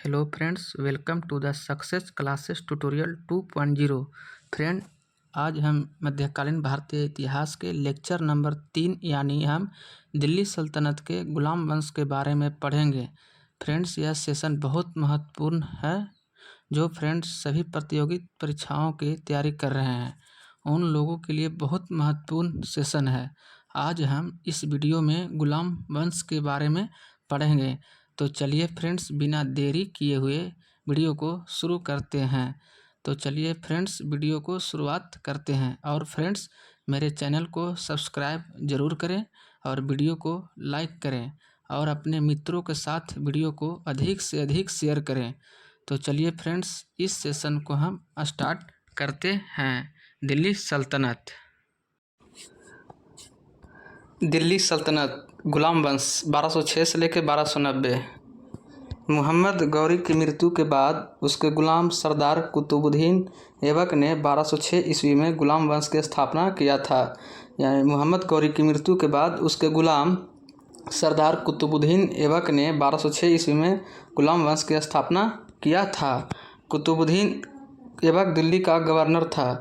Hello friends, welcome to the success classes tutorial 2.0। Friend, आज हम मध्यकालीन भारतीय इतिहास के लेक्चर नंबर 3 यानी हम दिल्ली सल्तनत के गुलाम वंश के बारे में पढ़ेंगे। फ्रेंड्स, यह सेशन बहुत महत्वपूर्ण है जो फ्रेंड्स सभी प्रतियोगी परीक्षाओं की तैयारी कर रहे हैं, उन लोगों के लिए बहुत महत्वपूर्ण सेशन है। आज हम इस वीडियो में गुलाम वंश के बारे में पढ़ेंगे। तो चलिए फ्रेंड्स, बिना देरी किए हुए वीडियो को शुरू करते हैं। तो चलिए फ्रेंड्स, वीडियो को शुरुआत करते हैं। और फ्रेंड्स, मेरे चैनल को सब्सक्राइब ज़रूर करें और वीडियो को लाइक करें और अपने मित्रों के साथ वीडियो को अधिक से अधिक शेयर करें। तो चलिए फ्रेंड्स, इस सेशन को हम स्टार्ट करते हैं। दिल्ली सल्तनत। दिल्ली सल्तनत गुलाम वंश 1206 से लेकर 1290। मोहम्मद गौरी की मृत्यु के बाद उसके गुलाम सरदार कुतुबुद्दीन ऐबक ने 1206 ईस्वी में गुलाम वंश की स्थापना किया था। यानी मोहम्मद गौरी की मृत्यु के बाद उसके गुलाम सरदार कुतुबुद्दीन ऐबक ने 1206 ईस्वी में गुलाम वंश की स्थापना किया था। कुतुबुद्दीन ऐबक दिल्ली का गवर्नर था।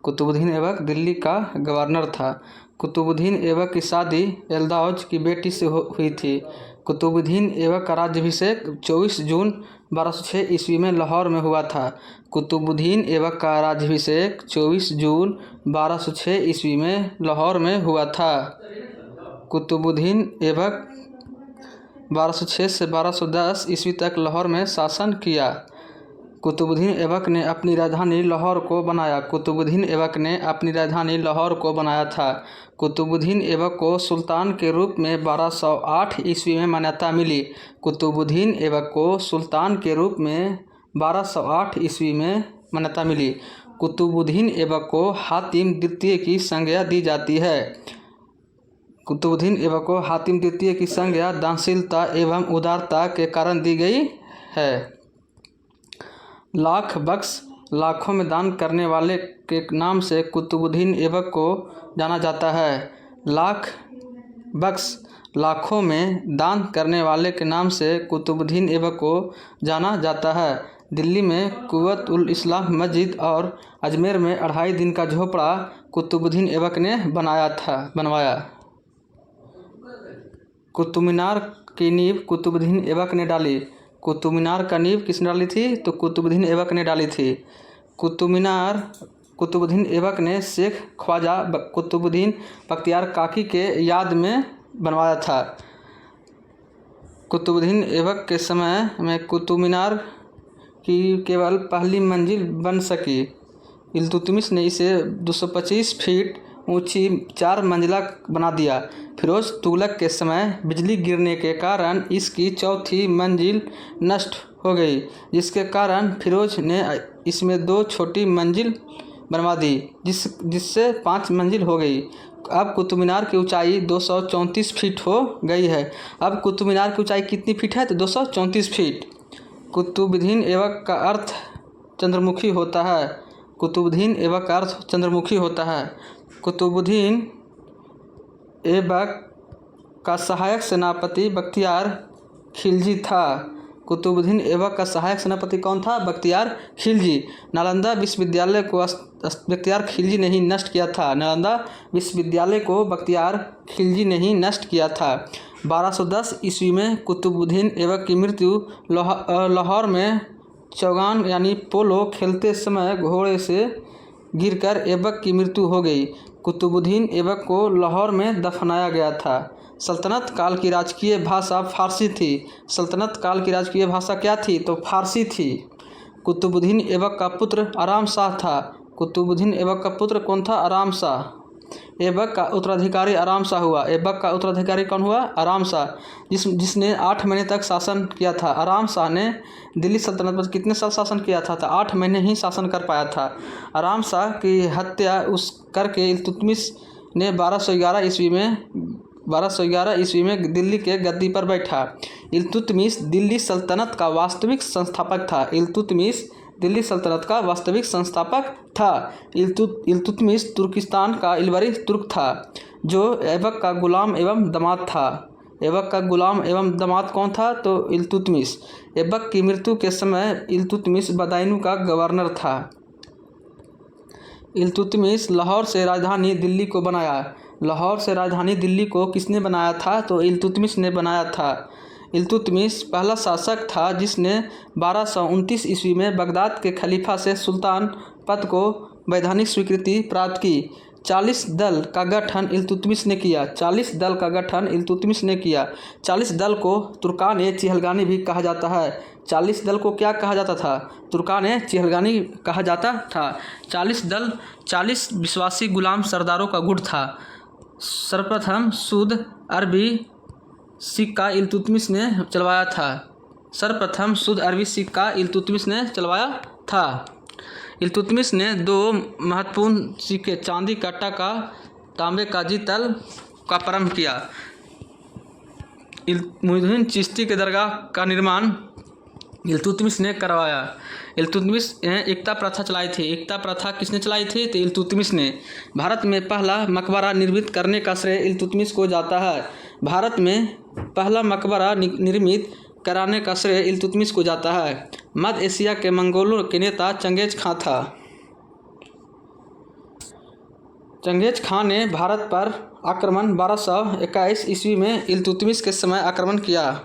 कुतुबुद्दीन ऐबक दिल्ली का गवर्नर था। कुतुबुद्दीन ऐबक की शादी एल्दाउज की बेटी से हुई थी। कुतुबुद्दीन ऐबक का राज्याभिषेक 24 जून 1206 ईस्वी में लाहौर में हुआ था। कुतुबुद्दीन ऐबक का राज्याभिषेक 24 जून 1206 ईस्वी में लाहौर में हुआ था। कुतुबुद्दीन ऐबक 1206 से 1210 ईस्वी तक लाहौर में शासन किया। कुतुबुद्दीन ऐबक ने अपनी राजधानी लाहौर को बनाया। कुतुबुद्दीन ऐबक ने अपनी राजधानी लाहौर को बनाया था। कुतुबुद्दीन ऐबक को सुल्तान के रूप में 1208 ईस्वी में मान्यता मिली। कुतुबुद्दीन ऐबक को सुल्तान के रूप में 1208 ईस्वी में मान्यता मिली। कुतुबुद्दीन ऐबक को हातिम द्वितीय की संज्ञा दी जाती है। कुतुबुद्दीन ऐबक को हातिम द्वितीय की संज्ञा दानशीलता एवं उदारता के कारण दी गई है। लाख बख्श, लाखों में दान करने वाले के नाम से कुतुबुद्दीन ऐबक को जाना जाता है। लाख बख्श, लाखों में दान करने वाले के नाम से कुतुबुद्दीन ऐबक को जाना जाता है। दिल्ली में कुव्वत उल इस्लाम मस्जिद और अजमेर में 2.5 दिन का झोपड़ा कुतुबुद्दीन ऐबक ने बनवाया। कुतुब मीनार की नींव कुतुबुद्दीन ऐबक ने डाली। कुतुब मीनार का नींव किसने डाली थी? तो कुतुबुद्दीन ऐबक ने डाली थी। कुतुब मीनार कुतुबुद्दीन ऐबक ने शेख ख्वाजा कुतुबुद्दीन बख्तियार काकी के याद में बनवाया था। कुतुबुद्दीन ऐबक के समय में कुतुब मीनार की केवल पहली मंजिल बन सकी। इल्तुतमिश ने इसे 225 फीट ऊंची 4 मंजिला बना दिया। फिरोज तुगलक के समय बिजली गिरने के कारण इसकी चौथी मंजिल नष्ट हो गई, जिसके कारण फिरोज ने इसमें 2 छोटी मंजिल बनवा दी, जिससे 5 मंजिल हो गई। अब कुतुब मीनार की ऊंचाई 234 फीट हो गई है। अब कुतुब मीनार की ऊंचाई कितनी फीट है? तो 234 फीट। कुतुबुद्दीन ऐबक का अर्थ चंद्रमुखी होता है। कुतुबुद्दीन ऐबक का अर्थ चंद्रमुखी होता है। कुतुबुद्दीन ऐबक का सहायक सेनापति बख्तियार खिलजी था। कुतुबुद्दीन ऐबक का सहायक सेनापति कौन था? बख्तियार खिलजी। नालंदा विश्वविद्यालय को बख्तियार खिलजी ने ही नष्ट किया था। नालंदा विश्वविद्यालय को बख्तियार खिलजी ने ही नष्ट किया था। 1210 ईस्वी में कुतुबुद्दीन ऐबक की मृत्यु लाहौर में चौगान यानी पोलो खेलते समय घोड़े से गिरकर ऐबक की मृत्यु हो गई। कुतुबुद्दीन ऐबक को लाहौर में दफनाया गया था। सल्तनत काल की राजकीय भाषा फारसी थी। सल्तनत काल की राजकीय भाषा क्या थी? तो फारसी थी। कुतुबुद्दीन ऐबक का पुत्र आराम शाह था। कुतुबुद्दीन ऐबक का पुत्र कौन था? आराम शाह। ऐबक का उत्तराधिकारी आराम शाह हुआ। ऐबक का उत्तराधिकारी कौन हुआ? आराम शाह, जिसने 8 महीने तक शासन किया था। आराम शाह ने दिल्ली सल्तनत पर कितने साल शासन किया था? तो 8 महीने ही शासन कर पाया था। आराम शाह की हत्या करके इल्तुतमिश ने 1211 ईस्वी में दिल्ली के गद्दी पर बैठा। इल्तुतमिश दिल्ली सल्तनत का वास्तविक संस्थापक था। इल्तुतमिश दिल्ली सल्तनत का वास्तविक संस्थापक था। इल्तुतमिश तुर्किस्तान का इलवरी तुर्क था, जो ऐबक का गुलाम एवं दामाद था। ऐबक का गुलाम एवं दामाद कौन था? तो इल्तुतमिश। ऐबक की मृत्यु के समय इल्तुतमिश बदायूं का गवर्नर था। इल्तुतमिश लाहौर से राजधानी दिल्ली को बनाया। लाहौर से राजधानी दिल्ली को किसने बनाया था? तो इल्तुतमिश ने बनाया था। इल्तुतमिश पहला शासक था जिसने 1229 ईस्वी में बगदाद के खलीफा से सुल्तान पद को वैधानिक स्वीकृति प्राप्त की। 40 दल का गठन इल्तुतमिश ने किया। 40 दल का गठन इल्तुतमिश ने किया। 40 दल को तुर्कान चिहलगानी भी कहा जाता है। 40 दल को क्या कहा जाता था? तुर्कान चिहलगानी कहा जाता था। 40 दल 40 विश्वासी गुलाम सरदारों का गुट था। सर्वप्रथम शुद्ध अरबी सिक्का इल्तुतमिश ने चलवाया था। सर्वप्रथम शुद्ध अरबी सिक्का इल्तुतमिश ने चलवाया था। इल्तुतमिश ने 2 महत्वपूर्ण सिक्के चांदी का टका, तांबे का जितल का प्रारंभ किया। मुइज़ुद्दीन चिश्ती के दरगाह का निर्माण इल्तुतमिश ने करवाया। इल्तुतमिश ने एकता प्रथा चलाई थी। एकता प्रथा किसने चलाई थी? तो इल्तुतमिश ने। भारत में पहला मकबरा निर्मित करने का श्रेय इल्तुतमिश को जाता है। भारत में पहला मकबरा निर्मित कराने का श्रेय इल्तुतमिश को जाता है। मध्य एशिया के मंगोलों के नेता चंगेज खां था। चंगेज खां ने भारत पर आक्रमण 1221 ईस्वी में इल्तुतमिश के समय आक्रमण किया।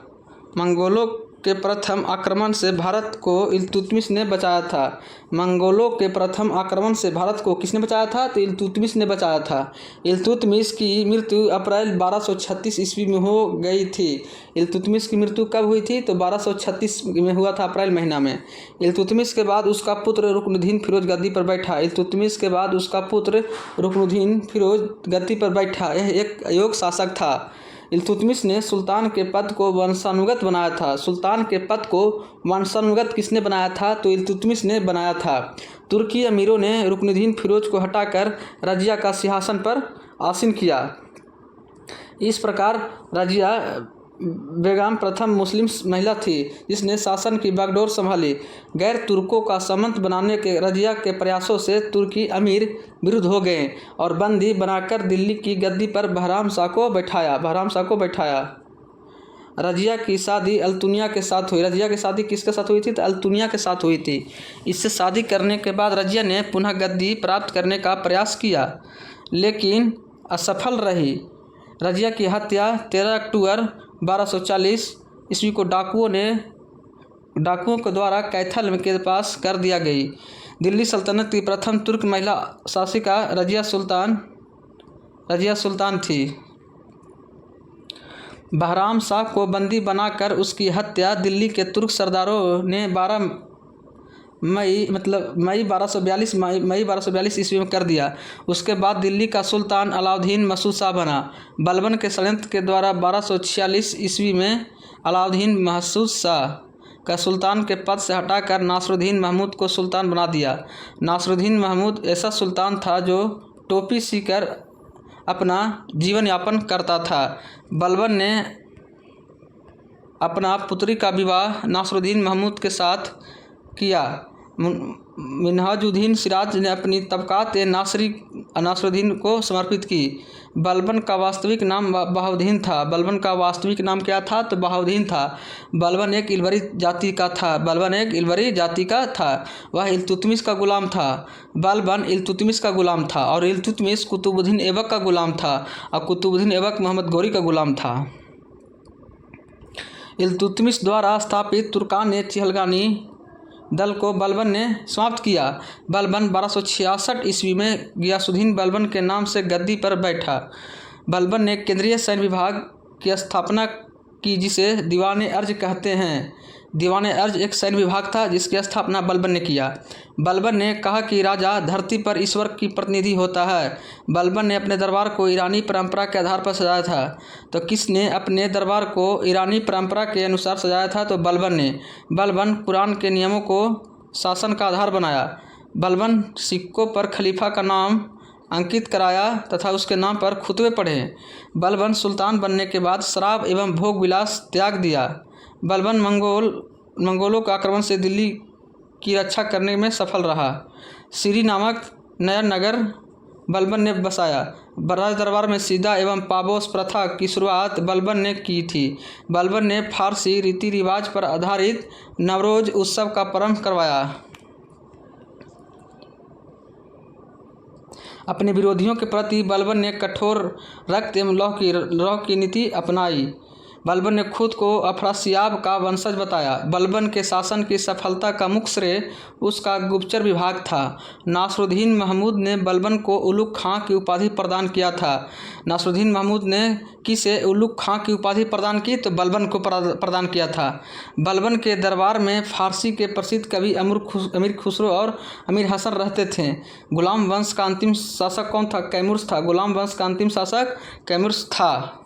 मंगोलों के प्रथम आक्रमण से भारत को इल्तुतमिश ने बचाया था। मंगोलों के प्रथम आक्रमण से भारत को किसने बचाया था? तो इल्तुतमिश ने बचाया था। इल्तुतमिश की मृत्यु अप्रैल 1236 ईस्वी में हो गई थी। इल्तुतमिश की मृत्यु कब हुई थी? तो 1236 में हुआ था, अप्रैल महीना में। इल्तुतमिश के बाद उसका पुत्र रुकनुद्दीन फिरोज गद्दी पर बैठा। इल्तुतमिश के बाद उसका पुत्र रुकनुद्दीन फिरोज गद्दी पर बैठा। यह एक अयोग्य शासक था। इल्तुतमिश ने सुल्तान के पद को वंशानुगत बनाया था। सुल्तान के पद को वंशानुगत किसने बनाया था? तो इल्तुतमिश ने बनाया था। तुर्की अमीरों ने रुकनुद्दीन फिरोज को हटाकर रजिया का सिंहासन पर आसीन किया। इस प्रकार रजिया बेगम प्रथम मुस्लिम महिला थी जिसने शासन की बागडोर संभाली। गैर तुर्कों का सामंत बनाने के रजिया के प्रयासों से तुर्की अमीर विरुद्ध हो गए और बंदी बनाकर दिल्ली की गद्दी पर बहराम शाह को बैठाया। रजिया की शादी अल्तुनिया के साथ हुई। रजिया की शादी किसके साथ हुई थी? तो अल्तुनिया के साथ हुई थी। इससे शादी करने के बाद रजिया ने पुनः गद्दी प्राप्त करने का प्रयास किया लेकिन असफल रही। रजिया की हत्या 13 अक्टूबर 1240 ईस्वी को डाकुओं के द्वारा कैथल के पास कर दिया गई। दिल्ली सल्तनत की प्रथम तुर्क महिला शासिका रजिया सुल्तान थी। बहराम शाह को बंदी बनाकर उसकी हत्या दिल्ली के तुर्क सरदारों ने 12 मई 1242 ईस्वी में कर दिया। उसके बाद दिल्ली का सुल्तान अलाउद्दीन मसूद शाह बना। बलबन के षड्यंत्र के द्वारा 1246 ईस्वी में अलाउद्दीन मसूद शाह का सुल्तान के पद से हटाकर नासरुद्दीन महमूद को सुल्तान बना दिया। नासरुद्दीन महमूद ऐसा सुल्तान था जो टोपी सीकर अपना जीवन यापन करता था। बलबन ने अपना पुत्री का विवाह नासरुद्दीन महमूद के साथ किया। मिन्हाजुद्दीन सिराज ने अपनी तबकात नासरुद्दीन को समर्पित की। बलबन का वास्तविक नाम बहाउद्दीन था। बलबन का वास्तविक नाम क्या था? तो बहाउद्दीन था। बलबन एक इलवरी जाति का था। वह इल्तुतमिश का गुलाम था। बलबन इल्तुतमिश का गुलाम था और इल्तुतमिश कुतुबुद्दीन ऐबक का गुलाम था और कुतुबुद्दीन ऐबक मोहम्मद गौरी का गुलाम था। इल्तुतमिश द्वारा स्थापित तुर्कान चिहलगानी दल को बलबन ने समाप्त किया। बलबन 1266 ईस्वी में गियासुद्दीन बलबन के नाम से गद्दी पर बैठा। बलबन ने केंद्रीय सैन्य विभाग की स्थापना की जिसे दीवान अर्ज कहते हैं। दीवान अर्ज एक सैन्य विभाग था जिसकी स्थापना बलबन ने किया। बलबन ने कहा कि राजा धरती पर ईश्वर की प्रतिनिधि होता है। बलबन ने अपने दरबार को ईरानी परंपरा के आधार पर सजाया था। तो किसने अपने दरबार को ईरानी परंपरा के अनुसार सजाया था? तो बलबन ने। बलबन कुरान के नियमों को शासन का आधार बनाया। बलबन सिक्कों पर खलीफा का नाम अंकित कराया तथा उसके नाम पर खुतबे पढ़े। बलबन सुल्तान बनने के बाद शराब एवं भोग विलास त्याग दिया। बलबन मंगोलों के आक्रमण से दिल्ली की रक्षा करने में सफल रहा। सीरी नामक नया नगर बलबन ने बसाया। राज दरबार में सीधा एवं पाबोस प्रथा की शुरुआत बलबन ने की थी। बलबन ने फारसी रीति रिवाज पर आधारित नवरोज उत्सव का प्रारंभ करवाया। अपने विरोधियों के प्रति बलबन ने कठोर रक्त एवं लौह की नीति अपनाई। बलबन ने खुद को अफरासियाब का वंशज बताया। बलबन के शासन की सफलता का मुख्य श्रेय उसका गुप्तचर विभाग था। नासरुद्दीन महमूद ने बलबन को उलुग खां की उपाधि प्रदान किया था। नासरुद्दीन महमूद ने किसे उलुग खां की उपाधि प्रदान की? तो बलबन को प्रदान किया था। बलबन के दरबार में फारसी के प्रसिद्ध कवि अमीर खुसरो और अमीर हसन रहते थे। गुलाम वंश का अंतिम शासक कौन था? कैमुर्स था। गुलाम वंश का अंतिम शासक कैमुर्स था।